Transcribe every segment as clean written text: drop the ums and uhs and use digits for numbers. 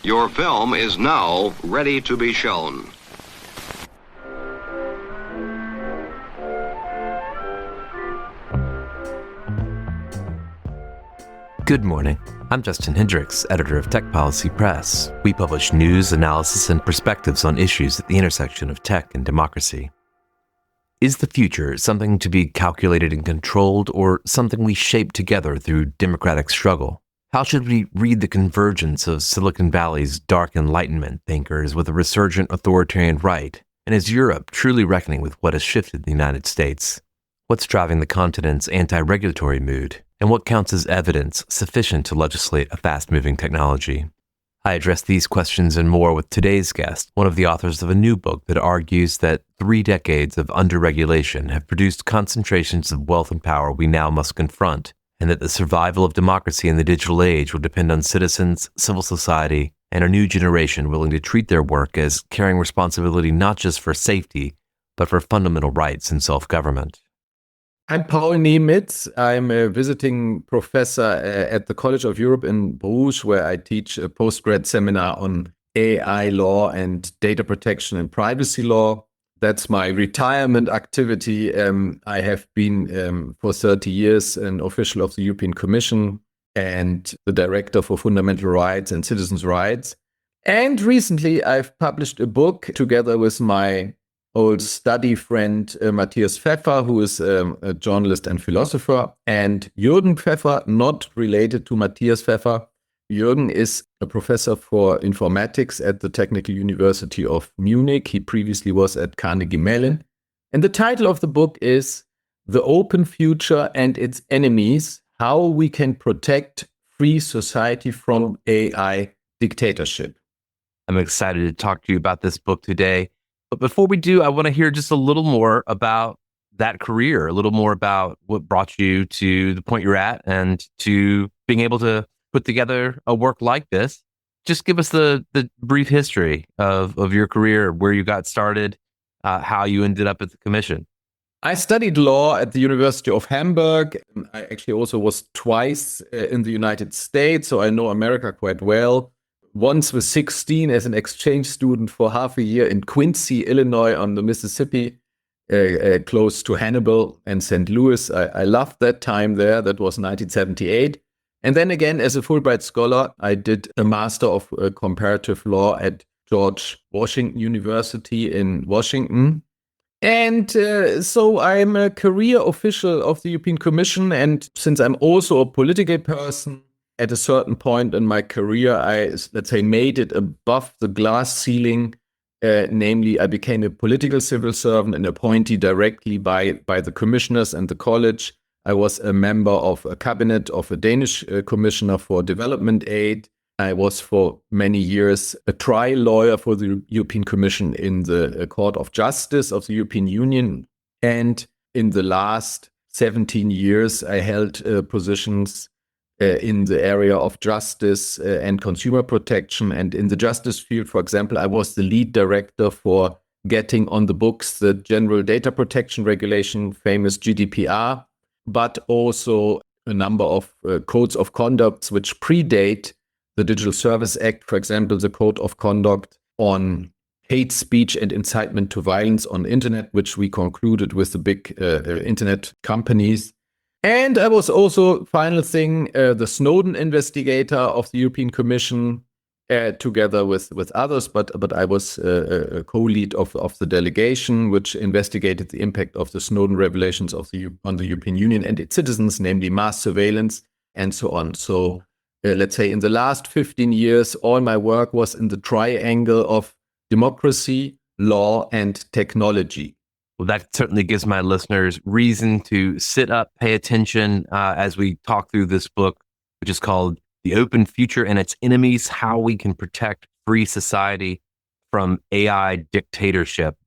Your film is now ready to be shown. Good morning. I'm Justin Hendricks, editor of Tech Policy Press. We publish news, analysis, and perspectives on issues at the intersection of tech and democracy. Is the future something to be calculated and controlled, or something we shape together through democratic struggle? How should we read the convergence of Silicon Valley's dark Enlightenment thinkers with a resurgent authoritarian right? And is Europe truly reckoning with what has shifted the United States? What's driving the continent's anti-regulatory mood? And what counts as evidence sufficient to legislate a fast-moving technology? I address these questions and more with today's guest, one of the authors of a new book that argues that 3 decades of under-regulation have produced concentrations of wealth and power we now must confront, and that the survival of democracy in the digital age will depend on citizens, civil society, and a new generation willing to treat their work as carrying responsibility not just for safety, but for fundamental rights and self-government. I'm Paul Niemitz. I'm a visiting professor at the College of Europe in Bruges, where I teach a postgrad seminar on AI law and data protection and privacy law. That's my retirement activity. I have been for 30 years an official of the European Commission and the director for fundamental rights and citizens' rights. And recently I've published a book together with my old study friend Matthias Pfeffer, who is a journalist and philosopher, and Jürgen Pfeffer, not related to Matthias Pfeffer. Jürgen is a professor for informatics at the Technical University of Munich. He previously was at Carnegie Mellon. And the title of the book is The Open Future and Its Enemies: How We Can Protect Free Society from AI Dictatorship. I'm excited to talk to you about this book today. But before we do, I want to hear just a little more about that career, a little more about what brought you to the point you're at and to being able to put together a work like this. Just give us the brief history of your career, where you got started, how you ended up at the commission. I studied law at the University of Hamburg. I actually also was twice in the United States, so I know America quite well. Once with 16 as an exchange student for half a year in Quincy, Illinois on the Mississippi, close to Hannibal and St. Louis. I loved that time there. That was 1978. And then again, as a Fulbright scholar, I did a Master of Comparative Law at George Washington University in Washington. And so I'm a career official of the European Commission. And since I'm also a political person, at a certain point in my career, I, let's say, made it above the glass ceiling. Namely, I became a political civil servant and appointee directly by the commissioners and the college. I was a member of a cabinet of a Danish commissioner for development aid. I was for many years a trial lawyer for the European Commission in the Court of Justice of the European Union. And in the last 17 years, I held positions in the area of justice and consumer protection. And in the justice field, for example, I was the lead director for getting on the books the General Data Protection Regulation, famous GDPR, but also a number of codes of conduct which predate the Digital Service Act, for example, the Code of Conduct on hate speech and incitement to violence on internet, which we concluded with the big internet companies. And I was also, final thing, the Snowden investigator of the European Commission, together with others, but I was a co-lead of the delegation, which investigated the impact of the Snowden revelations on the European Union and its citizens, namely mass surveillance and so on. So let's say in the last 15 years, all my work was in the triangle of democracy, law, and technology. Well, that certainly gives my listeners reason to sit up, pay attention as we talk through this book, which is called The Open Future and Its Enemies: How We Can Protect Free Society from AI Dictatorship.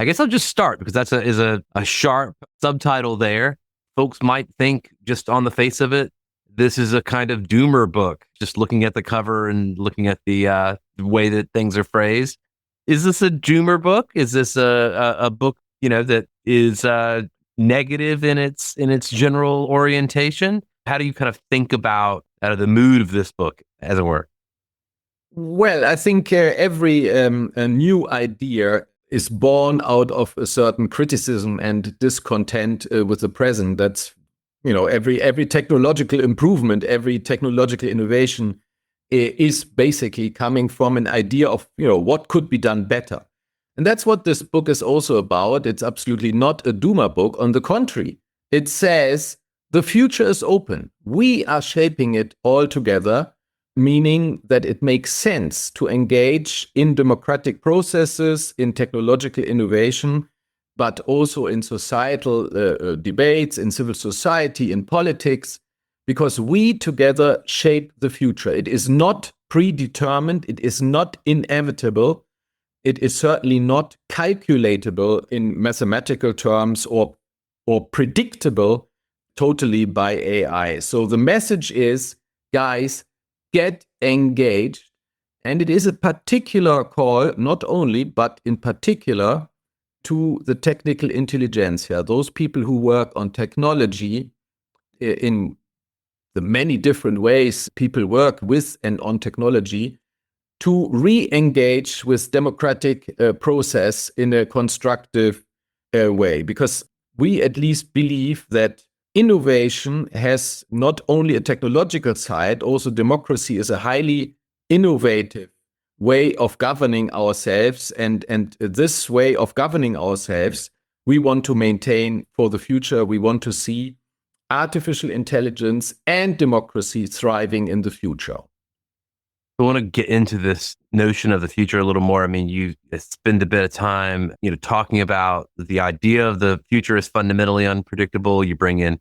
I guess I'll just start because that is a sharp subtitle there. Folks might think, just on the face of it, this is a kind of doomer book, just looking at the cover and looking at the way that things are phrased. Is this a doomer book? Is this a book that is negative in its general orientation? How do you kind of think about the mood of this book, as it were? Well, I think every a new idea is born out of a certain criticism and discontent with the present. That's, every technological improvement, every technological innovation is basically coming from an idea of, what could be done better. And that's what this book is also about. It's absolutely not a doomer book. On the contrary, it says the future is open. We are shaping it all together, meaning that it makes sense to engage in democratic processes, in technological innovation, but also in societal debates, in civil society, in politics, because we together shape the future. It is not predetermined, it is not inevitable, it is certainly not calculatable in mathematical terms or predictable totally by AI. So the message is, guys, get engaged. And it is a particular call, not only, but in particular, to the technical intelligentsia, those people who work on technology in the many different ways people work with and on technology, to re-engage with democratic process in a constructive way. Because we at least believe that innovation has not only a technological side, also democracy is a highly innovative way of governing ourselves. And this way of governing ourselves, we want to maintain for the future. We want to see artificial intelligence and democracy thriving in the future. I want to get into this notion of the future a little more. I mean, you spend a bit of time, talking about the idea of the future is fundamentally unpredictable. You bring in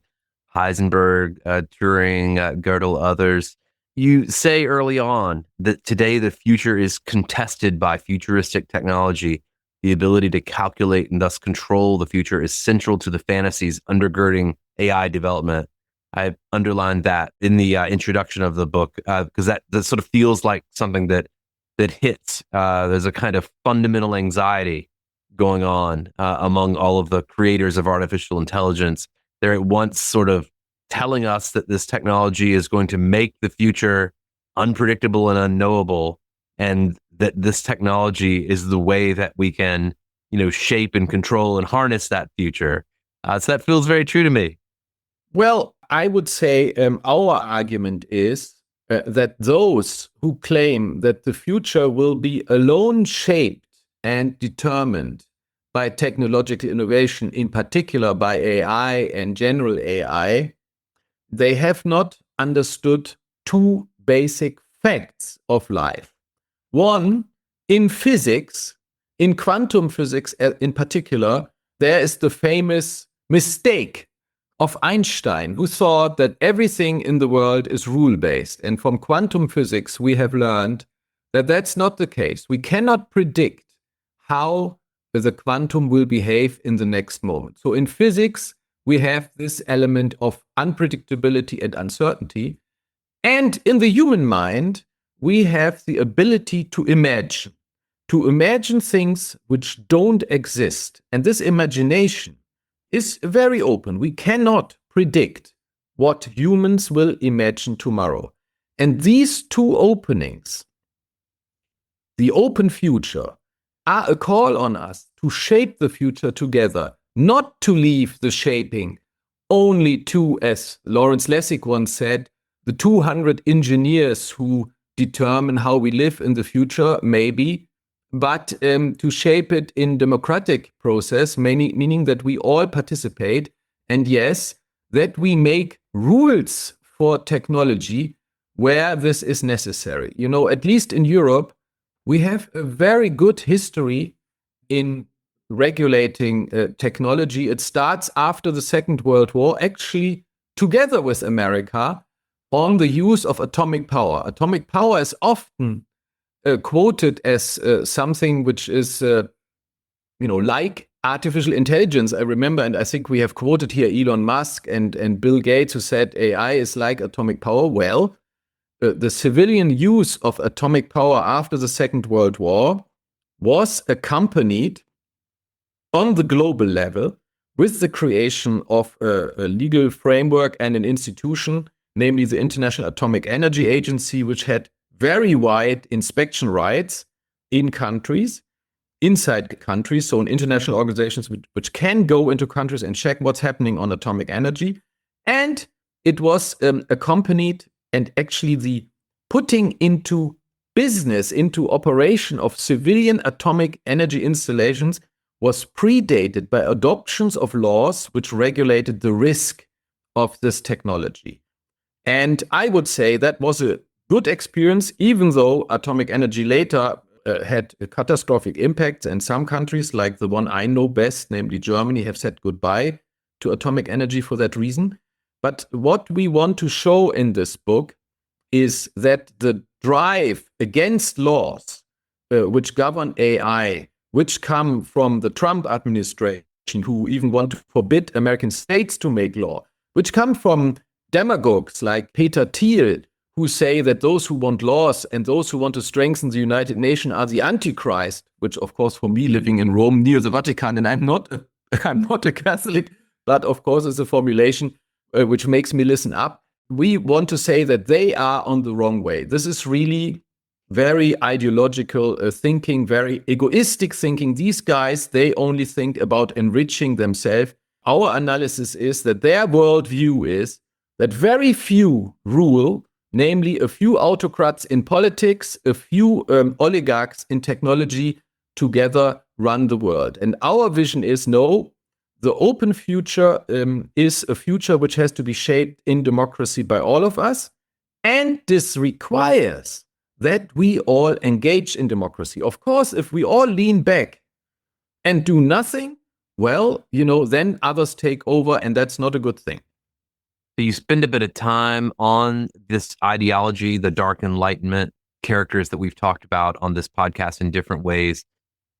Heisenberg, Turing, Gödel, others. You say early on that today the future is contested by futuristic technology. The ability to calculate and thus control the future is central to the fantasies undergirding AI development. I underlined that in the introduction of the book because that sort of feels like something that hits. There's a kind of fundamental anxiety going on among all of the creators of artificial intelligence. They're at once sort of telling us that this technology is going to make the future unpredictable and unknowable, and that this technology is the way that we can, shape and control and harness that future. So that feels very true to me. Well, I would say our argument is that those who claim that the future will be alone shaped and determined by technological innovation, in particular by AI and general AI, they have not understood two basic facts of life. One, in physics, in quantum physics in particular, there is the famous mistake of Einstein, who thought that everything in the world is rule-based. And from quantum physics, we have learned that that's not the case. We cannot predict how the quantum will behave in the next moment. So in physics, we have this element of unpredictability and uncertainty. And in the human mind, we have the ability to imagine things which don't exist. And this imagination is very open. We cannot predict what humans will imagine tomorrow. And these two openings, the open future, are a call on us to shape the future together, not to leave the shaping only to, as Lawrence Lessig once said, the 200 engineers who determine how we live in the future, maybe, but to shape it in democratic process, meaning that we all participate, and yes, that we make rules for technology where this is necessary. At least in Europe, we have a very good history in regulating technology. It starts after the Second World War, actually together with America, on the use of atomic power. Atomic power is often quoted as something which is, like artificial intelligence. I remember, and I think we have quoted here Elon Musk and Bill Gates, who said AI is like atomic power. Well, the civilian use of atomic power after the Second World War was accompanied on the global level with the creation of a legal framework and an institution, namely the International Atomic Energy Agency, which had very wide inspection rights in countries, inside countries, so in international organizations which can go into countries and check what's happening on atomic energy. And it was accompanied, and actually the putting into business, into operation of civilian atomic energy installations was predated by adoptions of laws which regulated the risk of this technology. And I would say that was a good experience, even though atomic energy later had catastrophic impacts, and some countries, like the one I know best, namely Germany, have said goodbye to atomic energy for that reason. But what we want to show in this book is that the drive against laws which govern AI, which come from the Trump administration, who even want to forbid American states to make law, which come from demagogues like Peter Thiel, who say that those who want laws and those who want to strengthen the United Nations are the Antichrist, which, of course, for me, living in Rome near the Vatican, and I'm not a Catholic, but of course, it's a formulation which makes me listen up. We want to say that they are on the wrong way. This is really very ideological thinking, very egoistic thinking. These guys, they only think about enriching themselves. Our analysis is that their worldview is that very few rule, namely a few autocrats in politics, a few oligarchs in technology together run the world. And our vision is, no, the open future is a future which has to be shaped in democracy by all of us. And this requires that we all engage in democracy. Of course, if we all lean back and do nothing, well, then others take over, and that's not a good thing. So you spend a bit of time on this ideology, the Dark Enlightenment, characters that we've talked about on this podcast in different ways.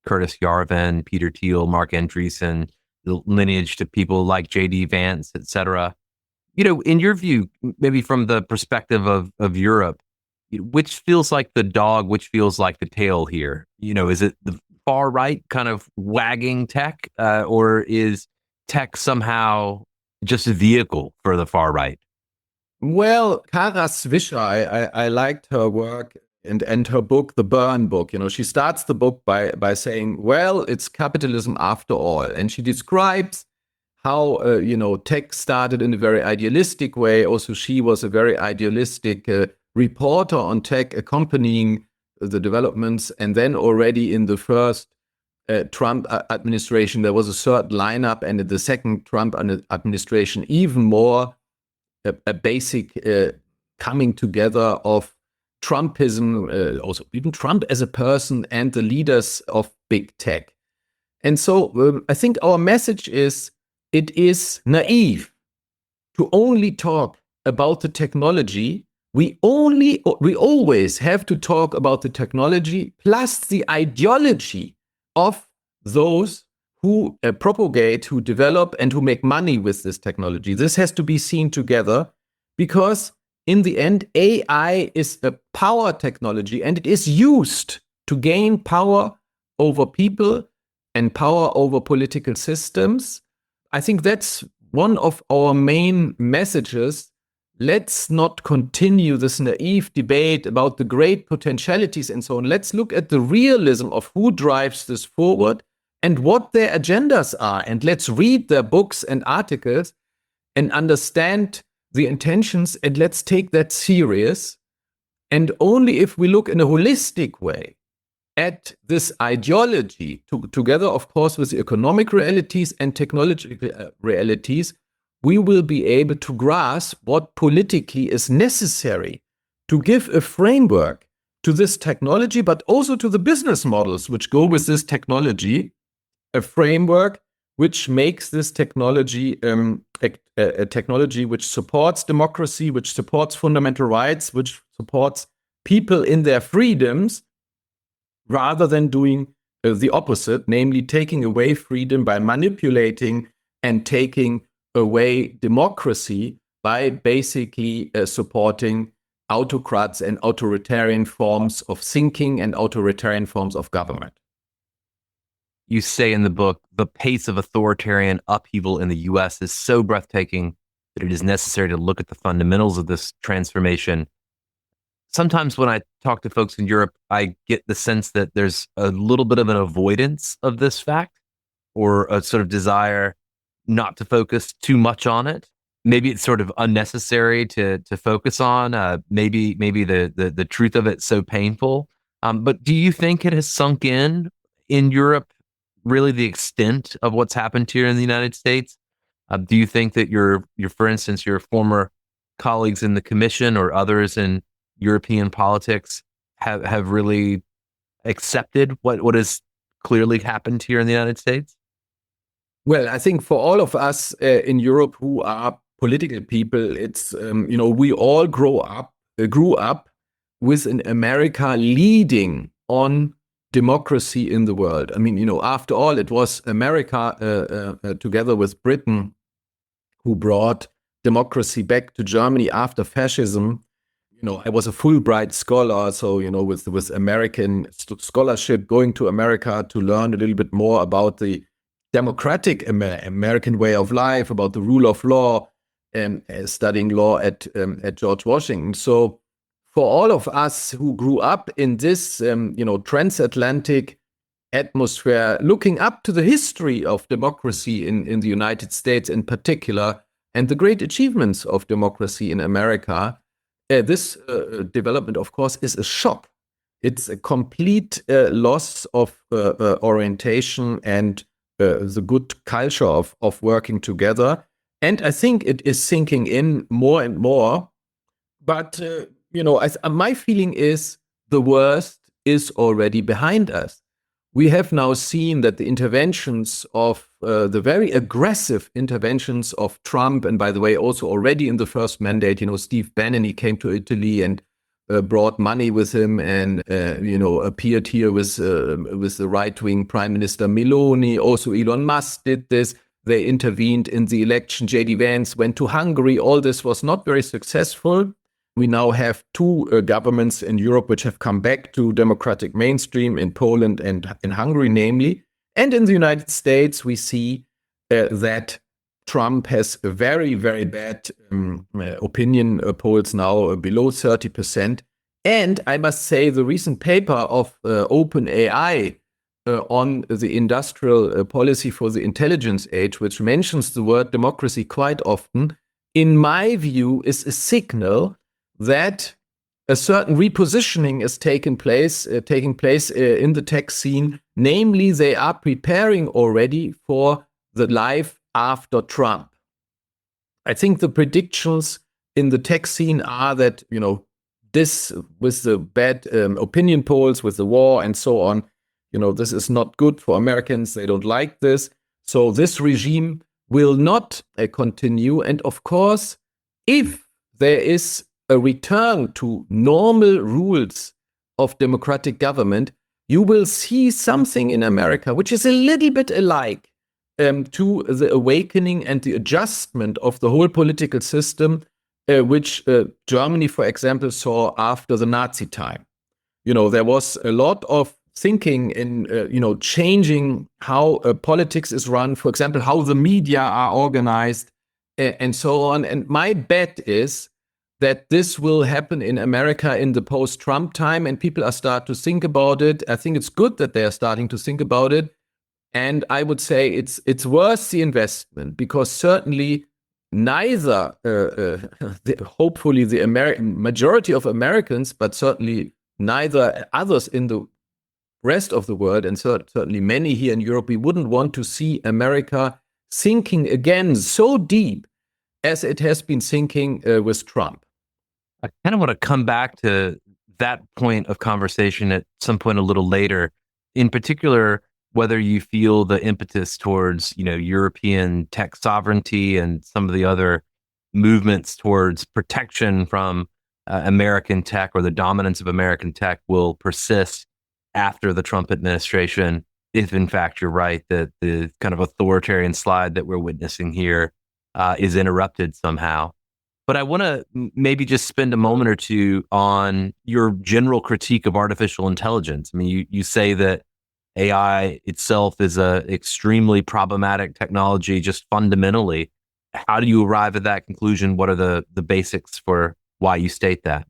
Curtis Yarvin, Peter Thiel, Mark Andreessen, the lineage to people like J.D. Vance, et cetera. In your view, maybe from the perspective of Europe, which feels like the dog, which feels like the tail here? Is it the far right kind of wagging tech, or is tech somehow just a vehicle for the far right? Well, Kara Swisher, I liked her work and her book, The Burn Book. She starts the book by saying, well, it's capitalism after all. And she describes how, tech started in a very idealistic way. Also, she was a very idealistic reporter on tech, accompanying the developments. And then already in the first Trump administration, there was a certain lineup. And in the second Trump administration, even more a basic coming together of Trumpism, also even Trump as a person and the leaders of big tech. And so I think our message is, it is naive to only talk about the technology. We always have to talk about the technology plus the ideology of those who propagate, who develop, and who make money with this technology. This has to be seen together, because in the end, AI is a power technology, and it is used to gain power over people and power over political systems. I think that's one of our main messages. Let's not continue this naive debate about the great potentialities and so on. Let's look at the realism of who drives this forward and what their agendas are. And let's read their books and articles and understand the intentions, and let's take that serious. And only if we look in a holistic way at this ideology, together, of course, with the economic realities and technological realities, we will be able to grasp what politically is necessary to give a framework to this technology, but also to the business models which go with this technology, a framework which makes this technology a technology which supports democracy, which supports fundamental rights, which supports people in their freedoms, rather than doing the opposite, namely taking away freedom by manipulating and taking away democracy by basically supporting autocrats and authoritarian forms of thinking and authoritarian forms of government. You say in the book, the pace of authoritarian upheaval in the U.S. is so breathtaking that it is necessary to look at the fundamentals of this transformation. sometimes when I talk to folks in Europe, I get the sense that there's a little bit of an avoidance of this fact, or a sort of desire not to focus too much on it. Maybe it's sort of unnecessary to focus on. Maybe the truth of it's so painful. But do you think it has sunk in Europe, really the extent of what's happened here in the United States? Do you think that for instance, your former colleagues in the Commission or others in European politics have really accepted what has clearly happened here in the United States? Well, I think for all of us in Europe who are political people, it's we all grew up with an America leading on democracy in the world. I mean, after all, it was America together with Britain who brought democracy back to Germany after fascism. I was a Fulbright scholar, so with American scholarship, going to America to learn a little bit more about the democratic American way of life, about the rule of law, and studying law at George Washington. So for all of us who grew up in this transatlantic atmosphere, looking up to the history of democracy in the United States in particular, and the great achievements of democracy in America, this development, of course, is a shock. It's a complete loss of orientation and the good culture of working together. And I think it is sinking in more and more. But, my feeling is the worst is already behind us. We have now seen that the interventions of the very aggressive interventions of Trump, and by the way, also already in the first mandate, Steve Bannon, he came to Italy and brought money with him and, appeared here with the right-wing Prime Minister Meloni. Also, Elon Musk did this. They intervened in the election. J.D. Vance went to Hungary. All this was not very successful. We now have two governments in Europe which have come back to democratic mainstream, in Poland and in Hungary, namely. And in the United States, we see that Trump has a very, very bad opinion polls now below 30%. And I must say the recent paper of OpenAI on the industrial policy for the intelligence age, which mentions the word democracy quite often, in my view, is a signal that a certain repositioning is taking place in the tech scene. Namely, they are preparing already for the life after Trump. I think the predictions in the tech scene are that, this with the bad opinion polls, with the war and so on, this is not good for Americans. They don't like this. So this regime will not continue. And of course, if there is a return to normal rules of democratic government, you will see something in America which is a little bit alike to the awakening and the adjustment of the whole political system, which Germany, for example, saw after the Nazi time. There was a lot of thinking in, changing how politics is run, for example, how the media are organized, and so on. And my bet is that this will happen in America in the post-Trump time, and people are starting to think about it. I think it's good that they are starting to think about it. And I would say it's worth the investment, because certainly neither, hopefully the majority of Americans, but certainly neither others in the rest of the world, and certainly many here in Europe, we wouldn't want to see America sinking again so deep as it has been sinking with Trump. I kind of want to come back to that point of conversation at some point a little later. In particular, whether you feel the impetus towards, European tech sovereignty and some of the other movements towards protection from American tech, or the dominance of American tech, will persist after the Trump administration, if in fact you're right that the kind of authoritarian slide that we're witnessing here is interrupted somehow. But I want to maybe just spend a moment or two on your general critique of artificial intelligence. I mean, you say that AI itself is a extremely problematic technology, just fundamentally. How do you arrive at that conclusion? What are the basics for why you state that?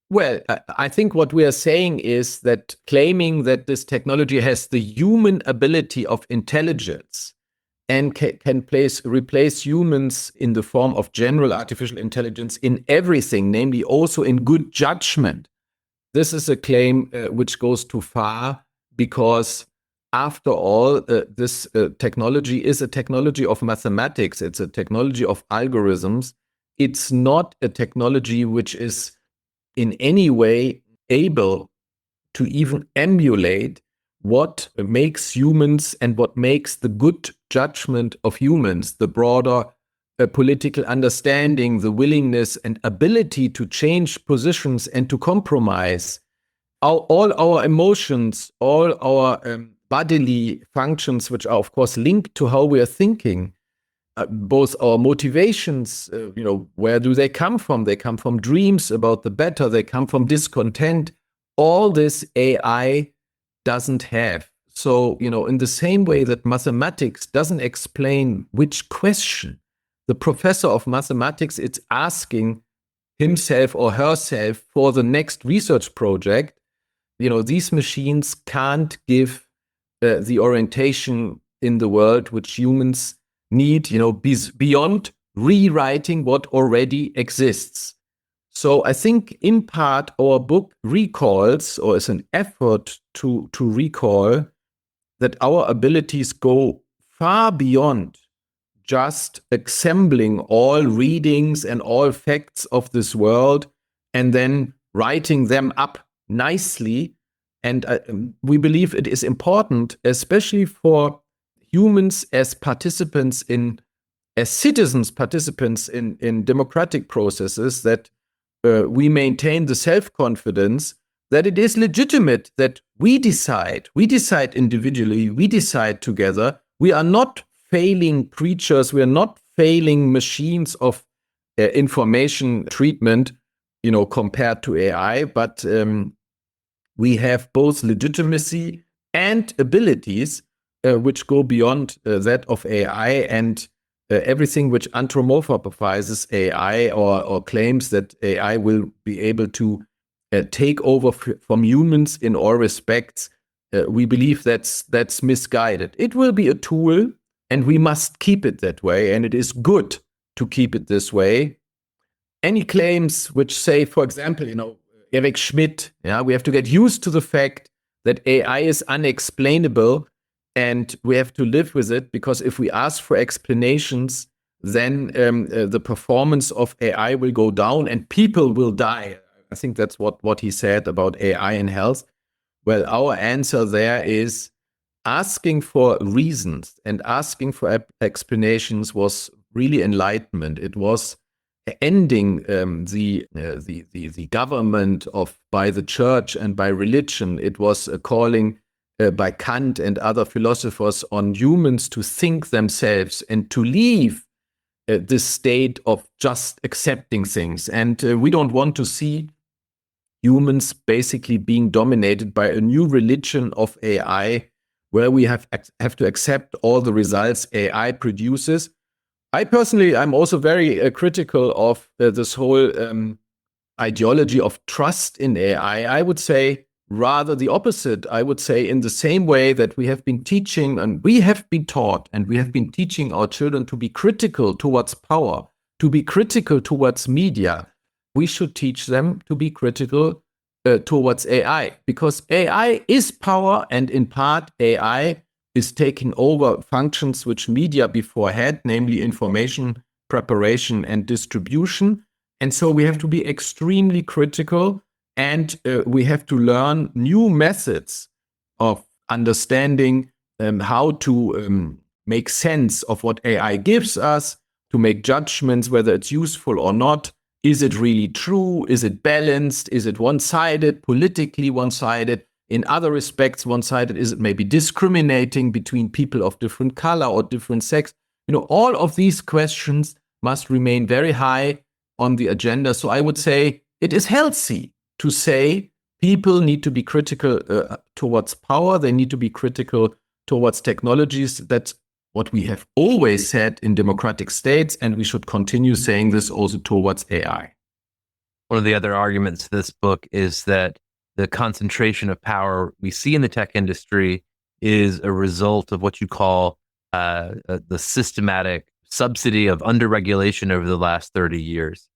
Well, I think what we are saying is that claiming that this technology has the human ability of intelligence and can replace humans in the form of general artificial intelligence in everything, namely also in good judgment. This is a claim which goes too far because, after all, this technology is a technology of mathematics. It's a technology of algorithms. It's not a technology which is in any way able to even emulate what makes humans and what makes the good judgment of humans, the broader political understanding, the willingness and ability to change positions and to compromise. All our emotions, all our bodily functions, which are, of course, linked to how we are thinking, both our motivations, where do they come from? They come from dreams about the better. They come from discontent. All this AI doesn't have. So, in the same way that mathematics doesn't explain which question the professor of mathematics is asking himself or herself for the next research project, these machines can't give the orientation in the world which humans need, beyond rewriting what already exists. So I think in part our book recalls, or is an effort to recall, that our abilities go far beyond just assembling all readings and all facts of this world and then writing them up nicely. And we believe it is important, especially for humans as participants as citizens participants in democratic processes, that we maintain the self-confidence that it is legitimate that we decide individually, we decide together. We are not failing creatures, we are not failing machines of information treatment, compared to AI, but we have both legitimacy and abilities which go beyond that of AI, and everything which anthropomorphizes AI or claims that AI will be able to take over from humans in all respects, we believe that's misguided. It will be a tool, and we must keep it that way, and it is good to keep it this way. Any claims which say, for example, Eric Schmidt, we have to get used to the fact that AI is unexplainable, and we have to live with it, because if we ask for explanations, then the performance of AI will go down and people will die. I think that's what he said about AI in health. Well, our answer there is asking for reasons and asking for explanations was really enlightenment. It was ending the government by the church and by religion. It was a calling by Kant and other philosophers on humans to think themselves and to leave this state of just accepting things. And we don't want to see humans basically being dominated by a new religion of AI, where we have to accept all the results AI produces. I personally, I'm also very critical of this whole ideology of trust in AI. I would say rather the opposite. I would say, in the same way that we have been teaching and we have been taught and we have been teaching our children to be critical towards power, to be critical towards media, we should teach them to be critical towards AI, because AI is power, and in part AI is taking over functions which media before had, namely information preparation and distribution. And so we have to be extremely critical, and we have to learn new methods of understanding how to make sense of what AI gives us, to make judgments whether it's useful or not. Is it really true? Is it balanced? Is it one-sided, politically one-sided? In other respects, one-sided? Is it maybe discriminating between people of different color or different sex? All of these questions must remain very high on the agenda. So I would say it is healthy to say people need to be critical towards power. They need to be critical towards technologies. That's what we have always said in democratic states, and we should continue saying this also towards AI. One of the other arguments to this book is that the concentration of power we see in the tech industry is a result of what you call the systematic subsidy of underregulation over the last 30 years.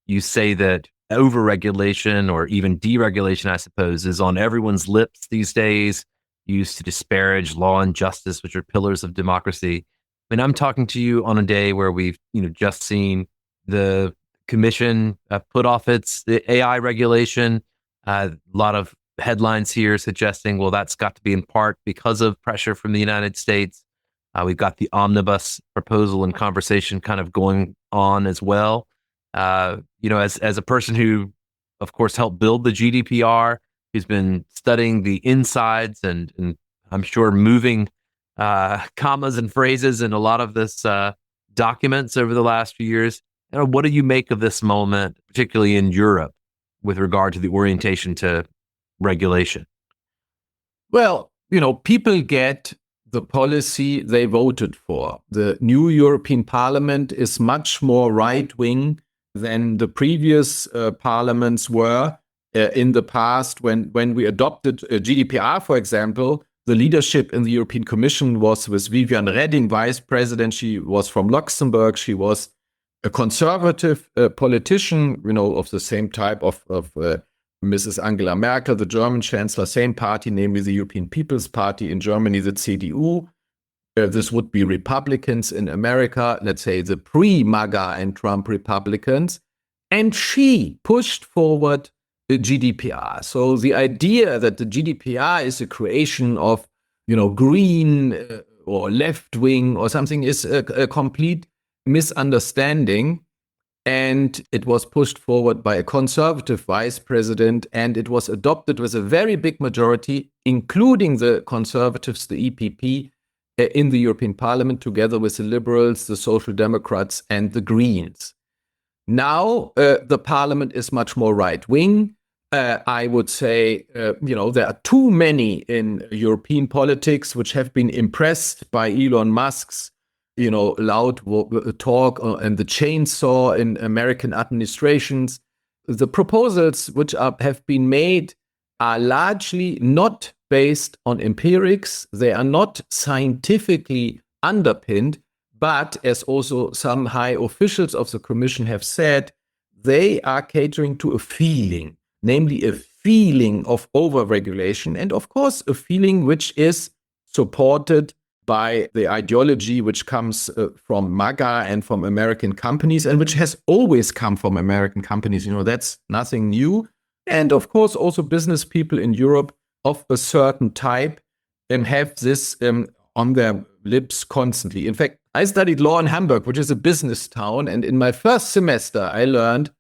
You say that overregulation or even deregulation, I suppose, is on everyone's lips these days, used to disparage law and justice, which are pillars of democracy. I mean, I'm talking to you on a day where we've just seen the commission put off its the AI regulation. A lot of headlines here suggesting, well, that's got to be in part because of pressure from the United States. We've got the omnibus proposal and conversation kind of going on as well. As a person who, of course, helped build the GDPR, who's been studying the insides and I'm sure moving commas and phrases in a lot of this documents over the last few years. What do you make of this moment, particularly in Europe, with regard to the orientation to regulation? Well, people get the policy they voted for. The new European Parliament is much more right-wing than the previous parliaments were in the past. When we adopted GDPR, for example, the leadership in the European Commission was with Viviane Reding, vice president. She was from Luxembourg. She was a conservative politician, of the same type of Mrs. Angela Merkel, the German chancellor, same party, namely the European People's Party in Germany, the CDU. This would be Republicans in America, let's say the pre-MAGA and Trump Republicans. And she pushed forward the GDPR. So the idea that the GDPR is a creation of, green or left wing or something is a complete misunderstanding. And it was pushed forward by a conservative vice president, and it was adopted with a very big majority, including the conservatives, the EPP, in the European Parliament, together with the Liberals, the Social Democrats, and the Greens. Now, the Parliament is much more right-wing. I would say, there are too many in European politics which have been impressed by Elon Musk's loud talk and the chainsaw in American administrations. The proposals which have been made are largely not based on empirics. They are not scientifically underpinned, but as also some high officials of the Commission have said, they are catering to a feeling, namely a feeling of overregulation, and of course a feeling which is supported by the ideology which comes from MAGA and from American companies, and which has always come from American companies. That's nothing new. And of course, also business people in Europe of a certain type have this on their lips constantly. In fact, I studied law in Hamburg, which is a business town. And in my first semester, I learned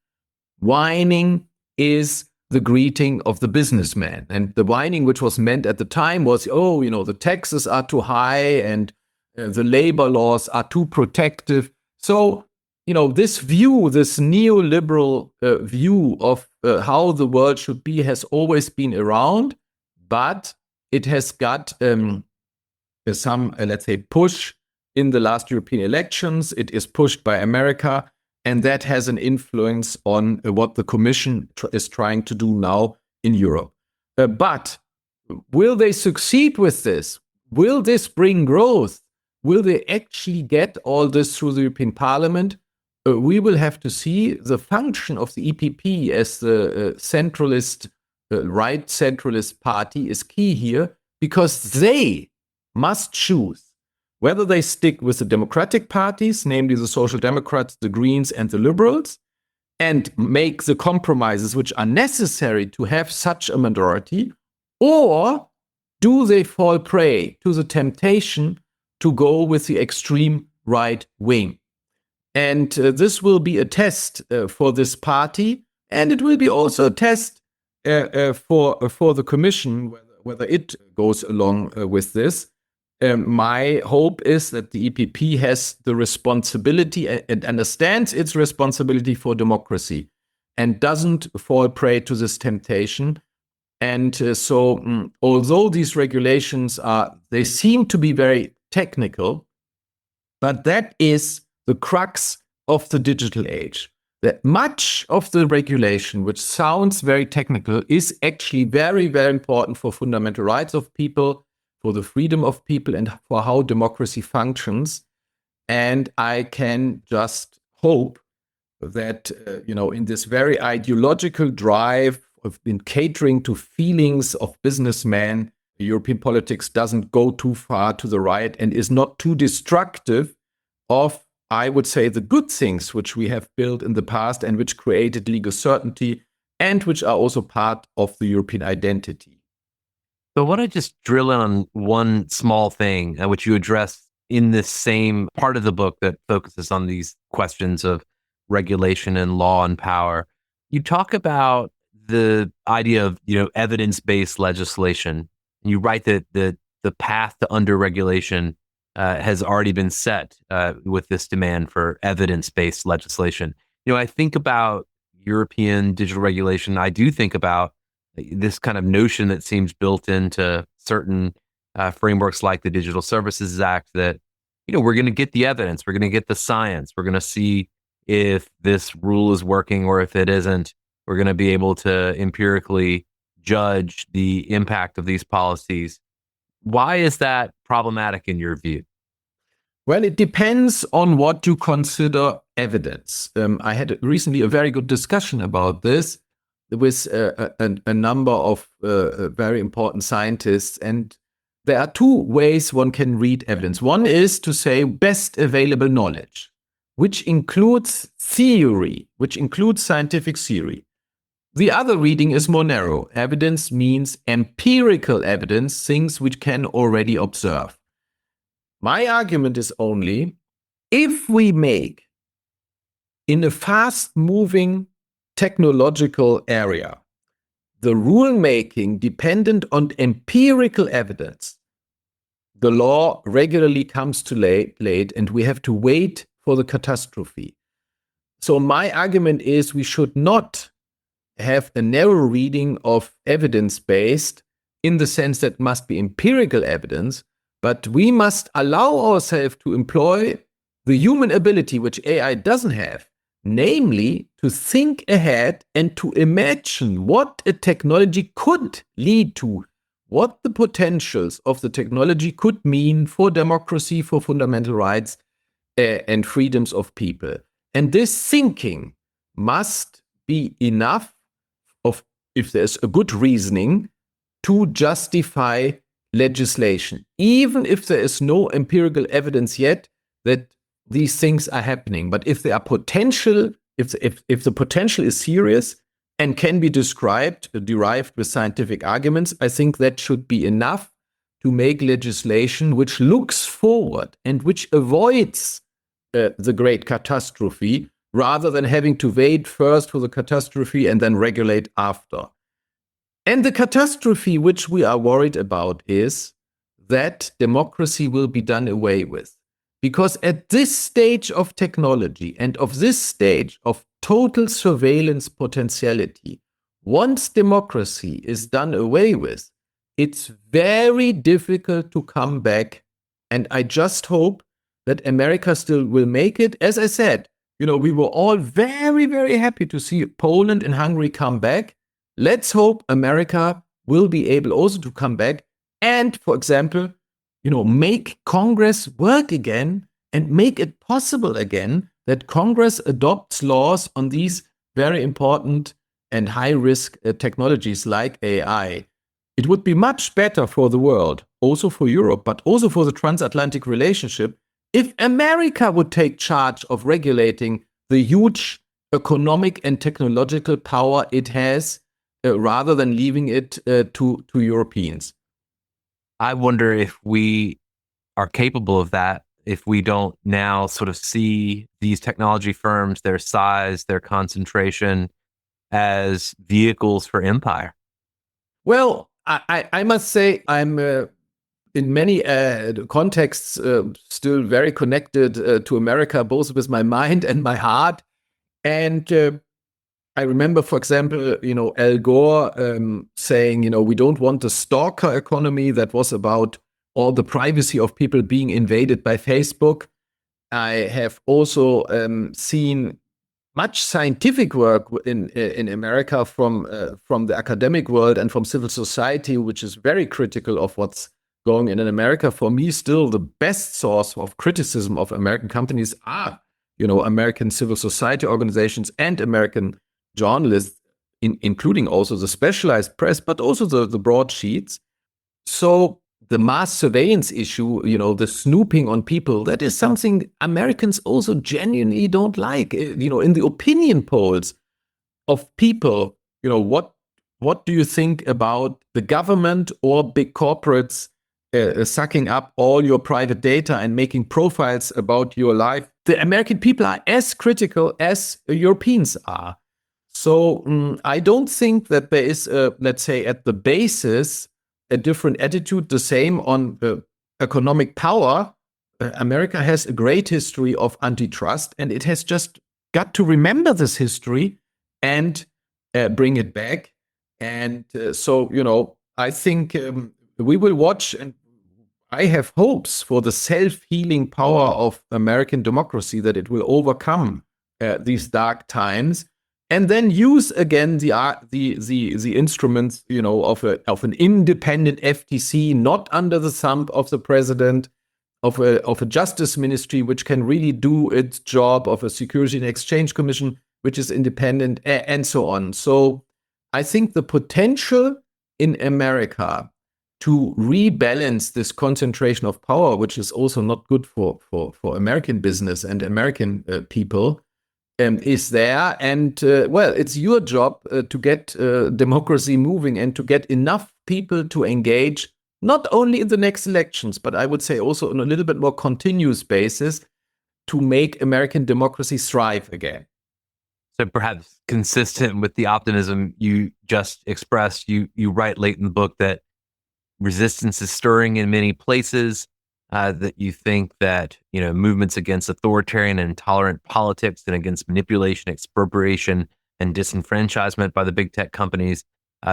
whining is the greeting of the businessman. And the whining which was meant at the time was, the taxes are too high and the labor laws are too protective. So, this view, this neoliberal view of how the world should be has always been around, but it has got some, let's say, push in the last European elections. It is pushed by America. And that has an influence on what the Commission is trying to do now in Europe. But will they succeed with this? Will this bring growth? Will they actually get all this through the European Parliament? We will have to see. The function of the EPP as the right centralist party is key here, because they must choose whether they stick with the democratic parties, namely the Social Democrats, the Greens, and the Liberals, and make the compromises which are necessary to have such a majority, or do they fall prey to the temptation to go with the extreme right wing? And this will be a test for this party, and it will be also a test for the Commission, whether it goes along with this. My hope is that the EPP has the responsibility and understands its responsibility for democracy and doesn't fall prey to this temptation. And so although these regulations they seem to be very technical, but that is the crux of the digital age. that much of the regulation, which sounds very technical, is actually very, very important for fundamental rights of people, for the freedom of people, and for how democracy functions. And I can just hope that, in this very ideological drive in catering to feelings of businessmen, European politics doesn't go too far to the right and is not too destructive of, I would say, the good things which we have built in the past and which created legal certainty and which are also part of the European identity. So I want to just drill in on one small thing, which you address in this same part of the book that focuses on these questions of regulation and law and power. You talk about the idea of, evidence-based legislation. And you write that the path to under-regulation has already been set with this demand for evidence-based legislation. I think about European digital regulation. I do think about this kind of notion that seems built into certain frameworks like the Digital Services Act that, we're going to get the evidence, we're going to get the science, we're going to see if this rule is working or if it isn't. We're going to be able to empirically judge the impact of these policies. Why is that problematic in your view? Well, it depends on what you consider evidence. I had recently a very good discussion about this with a number of very important scientists. And there are two ways one can read evidence. One is to say best available knowledge, which includes theory, which includes scientific theory. The other reading is more narrow. Evidence means empirical evidence, things which can already observe. My argument is only if we make in a fast-moving technological area the rule-making dependent on empirical evidence, the law regularly comes too late and we have to wait for the catastrophe. So my argument is we should not have a narrow reading of evidence-based in the sense that must be empirical evidence, but we must allow ourselves to employ the human ability which AI doesn't have, namely to think ahead and to imagine what a technology could lead to, what the potentials of the technology could mean for democracy, for fundamental rights, and freedoms of people. And this thinking must be enough of, if there's a good reasoning, to justify legislation, even if there is no empirical evidence yet that these things are happening. But if there are potential, if the potential is serious and can be derived with scientific arguments, I think that should be enough to make legislation which looks forward and which avoids the great catastrophe, rather than having to wait first for the catastrophe and then regulate after. And the catastrophe which we are worried about is that democracy will be done away with. Because at this stage of technology and of this stage of total surveillance potentiality, once democracy is done away with, it's very difficult to come back. And I just hope that America still will make it. As I said, we were all very, very happy to see Poland and Hungary come back. Let's hope America will be able also to come back and, for example, make Congress work again and make it possible again that Congress adopts laws on these very important and high-risk technologies like AI. It would be much better for the world, also for Europe, but also for the transatlantic relationship, if America would take charge of regulating the huge economic and technological power it has, rather than leaving it to Europeans. I wonder if we are capable of that, if we don't now sort of see these technology firms, their size, their concentration, as vehicles for empire. Well, I must say I'm in many contexts still very connected to America, both with my mind and my heart. And I remember, for example, Al Gore saying, we don't want a stalker economy that was about all the privacy of people being invaded by Facebook. I have also seen much scientific work in America from the academic world and from civil society, which is very critical of what's going in America. For me, still the best source of criticism of American companies are, American civil society organizations and American journalists, including also the specialized press, but also the broadsheets. So the mass surveillance issue, the snooping on people, that is something Americans also genuinely don't like. In the opinion polls of people, what do you think about the government or big corporates sucking up all your private data and making profiles about your life? The American people are as critical as Europeans are. So I don't think that there is, let's say, at the basis, a different attitude. The same on economic power. America has a great history of antitrust, and it has just got to remember this history and bring it back. And so, I think we will watch, and I have hopes for the self-healing power of American democracy, that it will overcome these dark times, and then use again the instruments, of an independent FTC, not under the thumb of the president, of a justice ministry which can really do its job, of a Security and Exchange Commission which is independent, and so on. So I think the potential in America to rebalance this concentration of power, which is also not good for American business and American people, is there. And well, it's your job to get democracy moving and to get enough people to engage, not only in the next elections, but I would say also on a little bit more continuous basis, to make American democracy thrive again. So perhaps consistent with the optimism you just expressed, you write late in the book that resistance is stirring in many places, that you think that movements against authoritarian and intolerant politics and against manipulation, expropriation, and disenfranchisement by the big tech companies,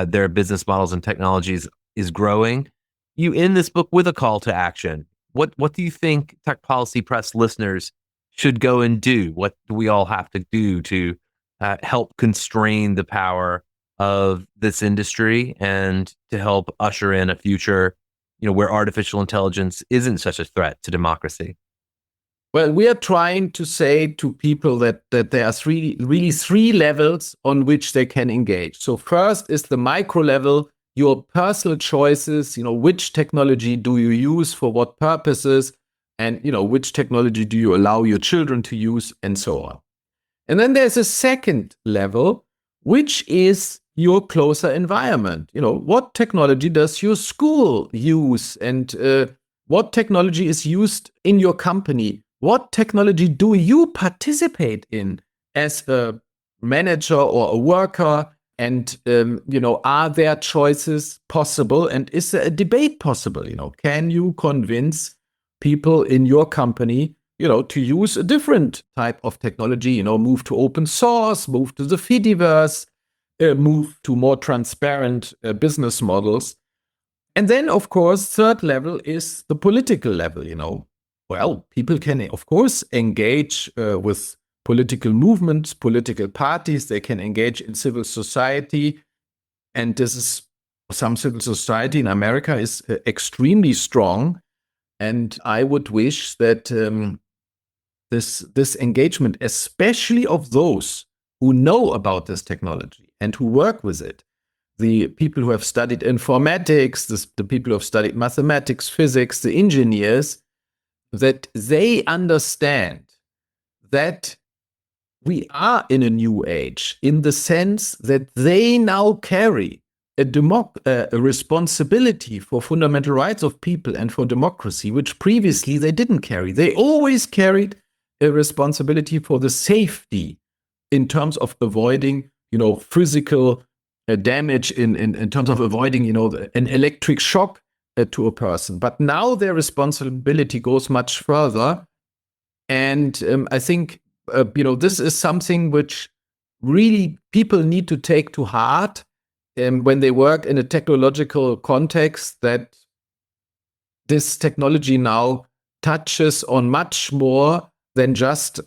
their business models and technologies, is growing. You end this book with a call to action. What do you think Tech Policy Press listeners should go and do? What do we all have to do to help constrain the power of this industry and to help usher in a future, where artificial intelligence isn't such a threat to democracy? Well, we are trying to say to people that there are really three levels on which they can engage. So first is the micro level, your personal choices, which technology do you use for what purposes, and which technology do you allow your children to use, and so on. And then there's a second level, which is your closer environment. What technology does your school use, and what technology is used in your company? What technology do you participate in as a manager or a worker? And, are there choices possible? And is there a debate possible? Can you convince people in your company, to use a different type of technology, move to open source, move to the Fediverse, move to more transparent business models? And then, of course, third level is the political level. Well, people can, of course, engage with political movements, political parties. They can engage in civil society. And this is, some civil society in America is extremely strong. And I would wish that this engagement, especially of those who know about this technology and who work with it, the people who have studied informatics, the people who have studied mathematics, physics, the engineers, that they understand that we are in a new age, in the sense that they now carry a responsibility for fundamental rights of people and for democracy, which previously they didn't carry. They always carried a responsibility for the safety in terms of avoiding, physical damage, in terms of avoiding, an electric shock to a person. But now their responsibility goes much further. And I think, this is something which really people need to take to heart when they work in a technological context, that this technology now touches on much more than just,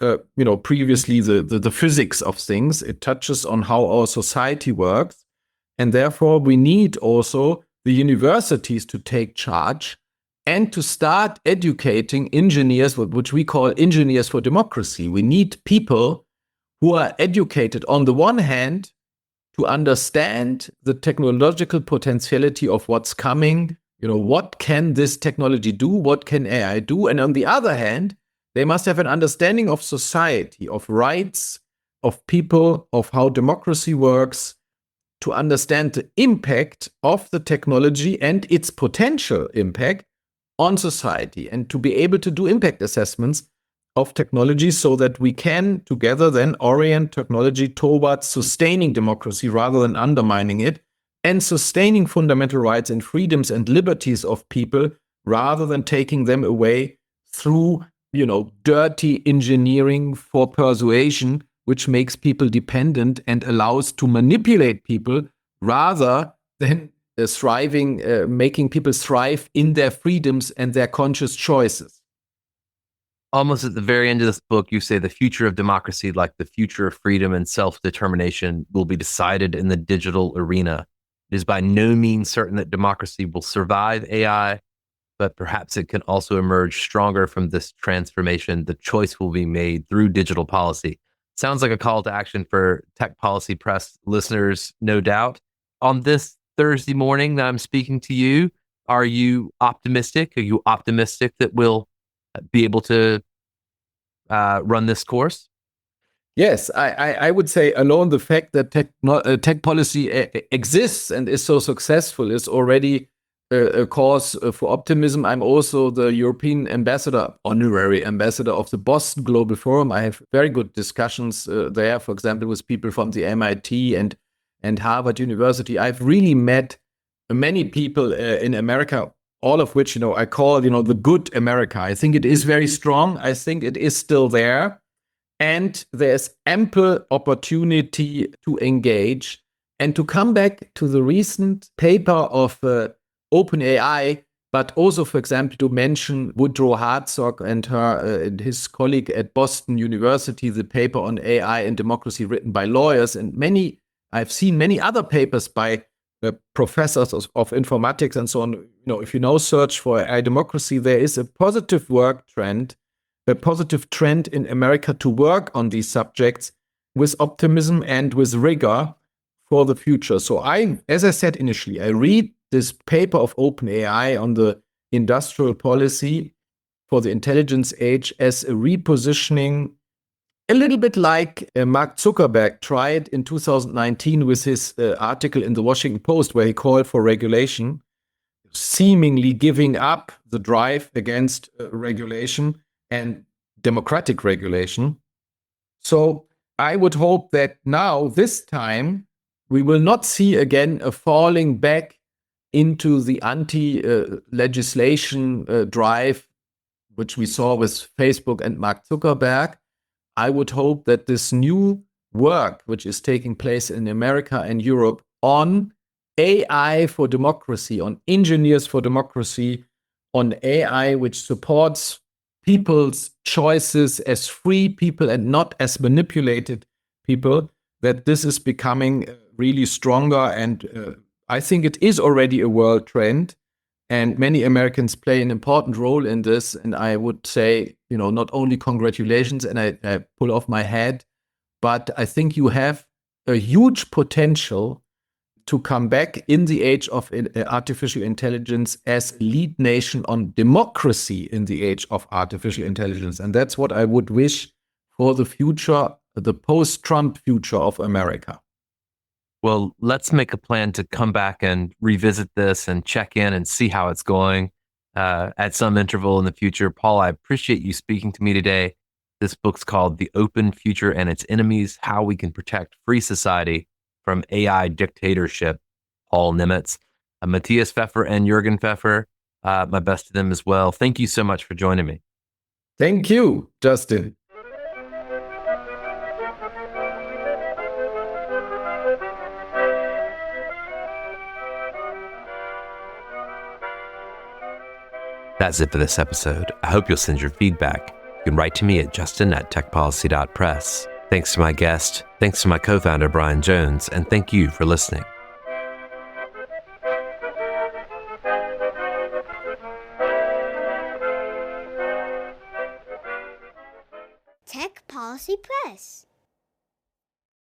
previously the physics of things. It touches on how our society works. And therefore, we need also the universities to take charge and to start educating engineers, which we call engineers for democracy. We need people who are educated on the one hand to understand the technological potentiality of what's coming. What can this technology do? What can AI do? And on the other hand, they must have an understanding of society, of rights, of people, of how democracy works, to understand the impact of the technology and its potential impact on society, and to be able to do impact assessments of technology so that we can together then orient technology towards sustaining democracy rather than undermining it, and sustaining fundamental rights and freedoms and liberties of people rather than taking them away through, dirty engineering for persuasion, which makes people dependent and allows to manipulate people rather than making people thrive in their freedoms and their conscious choices. Almost at the very end of this book, you say the future of democracy, like the future of freedom and self-determination, will be decided in the digital arena. It is by no means certain that democracy will survive AI, but perhaps it can also emerge stronger from this transformation. The choice will be made through digital policy. Sounds like a call to action for Tech Policy Press listeners, no doubt. On this Thursday morning that I'm speaking to you, are you optimistic? Are you optimistic that we'll be able to run this course? Yes, I would say alone the fact that tech policy exists and is so successful is already a cause for optimism. I'm also the European ambassador, honorary ambassador of the Boston Global Forum. I have very good discussions there, for example, with people from the MIT and Harvard University. I've really met many people in America, all of which, I call, the good America. I think it is very strong. I think it is still there. And there's ample opportunity to engage. And to come back to the recent paper of OpenAI, but also, for example, to mention Woodrow Hartzog and his colleague at Boston University, the paper on AI and democracy written by lawyers, and I've seen many other papers by professors of informatics and so on. If you now search for AI democracy, there is a positive trend in America to work on these subjects with optimism and with rigor for the future. So as I said initially, I read this paper of OpenAI on the industrial policy for the intelligence age as a repositioning, a little bit like Mark Zuckerberg tried in 2019 with his article in the Washington Post, where he called for regulation, seemingly giving up the drive against regulation and democratic regulation. So I would hope that now, this time, we will not see again a falling back into the anti-legislation drive, which we saw with Facebook and Mark Zuckerberg. I would hope that this new work, which is taking place in America and Europe on AI for democracy, on engineers for democracy, on AI which supports people's choices as free people and not as manipulated people, that this is becoming really stronger. And I think it is already a world trend. And many Americans play an important role in this. And I would say, not only congratulations, and I pull off my hat, but I think you have a huge potential to come back in the age of artificial intelligence as lead nation on democracy in the age of artificial intelligence. And that's what I would wish for the future, the post-Trump future of America. Well, let's make a plan to come back and revisit this and check in and see how it's going at some interval in the future. Paul, I appreciate you speaking to me today. This book's called The Open Future and Its Enemies, How We Can Protect Free Society from AI Dictatorship. Paul Nimitz, Matthias Pfeffer and Jürgen Pfeffer, my best to them as well. Thank you so much for joining me. Thank you, Justin. That's it for this episode. I hope you'll send your feedback. You can write to me at justin@techpolicy.press. Thanks to my guest, thanks to my co-founder Brian Jones, and thank you for listening. Tech Policy Press.